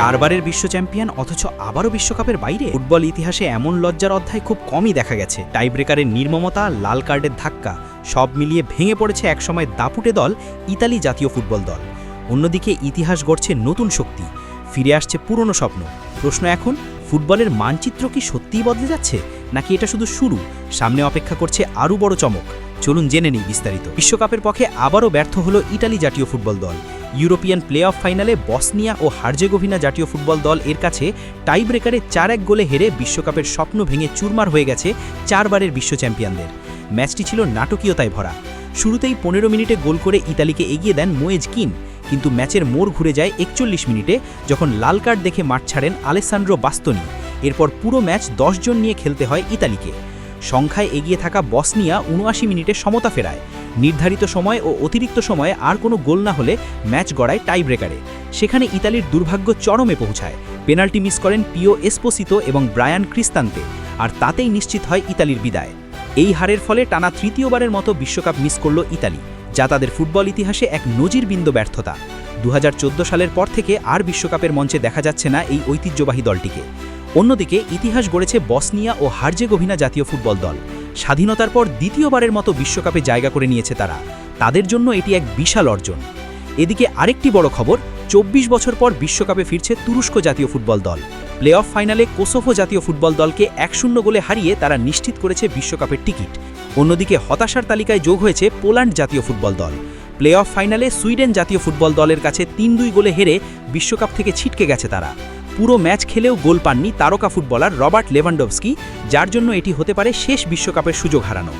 চারবারের বিশ্ব চ্যাম্পিয়ন অথচ আবারও বিশ্বকাপের বাইরে। ফুটবল ইতিহাসে এমন লজ্জার অধ্যায় খুব কমই দেখা গেছে। টাইব্রেকারের নির্মমতা, লাল কার্ডের ধাক্কা সব মিলিয়ে ভেঙে পড়েছে একসময় দাপুটে দল ইতালি জাতীয় ফুটবল দল। অন্যদিকে ইতিহাস গড়ছে নতুন শক্তি, ফিরে আসছে পুরনো স্বপ্ন। প্রশ্ন এখন, ফুটবলের মানচিত্র কি সত্যিই বদলে যাচ্ছে, নাকি এটা শুধু শুরু? সামনে অপেক্ষা করছে আরও বড় চমক। চলুন জেনে নিই বিস্তারিত। বিশ্বকাপের পক্ষে আবারও ব্যর্থ হলো ইতালি জাতীয় ফুটবল দল। ইউরোপিয়ান প্লে অফ ফাইনালে বসনিয়া ও হার্জেগোভিনা জাতীয় ফুটবল দল এর কাছে টাইব্রেকারে 4-1 গোলে হেরে বিশ্বকাপের স্বপ্ন ভেঙে চুরমার হয়ে গেছে চারবারের বিশ্ব চ্যাম্পিয়নদের। ম্যাচটি ছিল নাটকীয়তায় ভরা। শুরুতেই 15 মিনিটে গোল করে ইতালিকে এগিয়ে দেন মোয়েজ কিন, কিন্তু ম্যাচের মোড় ঘুরে যায় 41 মিনিটে, যখন লাল কার্ড দেখে মাঠ ছাড়েন আলেসান্ড্রো বাস্তোনি। এরপর পুরো ম্যাচ 10 জন নিয়ে খেলতে হয় ইতালিকে। সংখ্যায় এগিয়ে থাকা বসনিয়া 79 মিনিটে সমতা ফেরায়। নির্ধারিত সময় ও অতিরিক্ত সময়ে আর কোনো গোল না হলে ম্যাচ গড়ায় টাইব্রেকারে। সেখানে ইতালির দুর্ভাগ্য চরমে পৌঁছায়। পেনাল্টি মিস করেন পিও এসপোসিতো এবং ব্রায়ান ক্রিস্তান্তে, আর তাতেই নিশ্চিত হয় ইতালির বিদায়। এই হারের ফলে টানা তৃতীয়বারের মতো বিশ্বকাপ মিস করল ইতালি, যা তাদের ফুটবল ইতিহাসে এক নজিরবিন্দু ব্যর্থতা। 2014 সালের পর থেকে আর বিশ্বকাপের মঞ্চে দেখা যাচ্ছে না এই ঐতিহ্যবাহী দলটিকে। অন্যদিকে ইতিহাস গড়েছে বসনিয়া ও হার্জেগোভিনা জাতীয় ফুটবল দল। স্বাধীনতার পর দ্বিতীয়বারের মতো বিশ্বকাপে জায়গা করে নিয়েছে তারা। তাদের জন্য এটি এক বিশাল অর্জন। এদিকে আরেকটি বড় খবর, 24 বছর পর বিশ্বকাপে ফিরছে তুরস্ক জাতীয় ফুটবল দল। প্লে অফ ফাইনালে কোসোভো জাতীয় ফুটবল দলকে 1-0 গোলে হারিয়ে তারা নিশ্চিত করেছে বিশ্বকাপের টিকিট। অন্যদিকে হতাশার তালিকায় যোগ হয়েছে পোল্যান্ড জাতীয় ফুটবল দল। প্লে অফ ফাইনালে সুইডেন জাতীয় ফুটবল দলের কাছে 3-2 গোলে হেরে বিশ্বকাপ থেকে ছিটকে গেছে তারা। পুরো ম্যাচ খেলেও গোল পাননি তারকা ফুটবলার রবার্ট লেভানডভস্কি, যার জন্য এটি হতে পারে শেষ বিশ্বকাপের সুযোগ হারানো।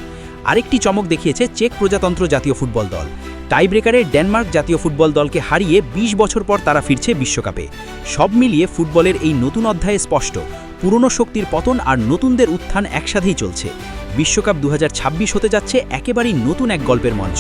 আরেকটি চমক দেখিয়েছে চেক প্রজাতন্ত্র জাতীয় ফুটবল দল। টাইব্রেকারে ডেনমার্ক জাতীয় ফুটবল দলকে হারিয়ে 20 বছর পর তারা ফিরছে বিশ্বকাপে। সব মিলিয়ে ফুটবলের এই নতুন অধ্যায়ে স্পষ্ট, পুরনো শক্তির পতন আর নতুনদের উত্থান একসাথেই চলছে। বিশ্বকাপ 2026 হতে যাচ্ছে একেবারেই নতুন এক গল্পের মঞ্চ।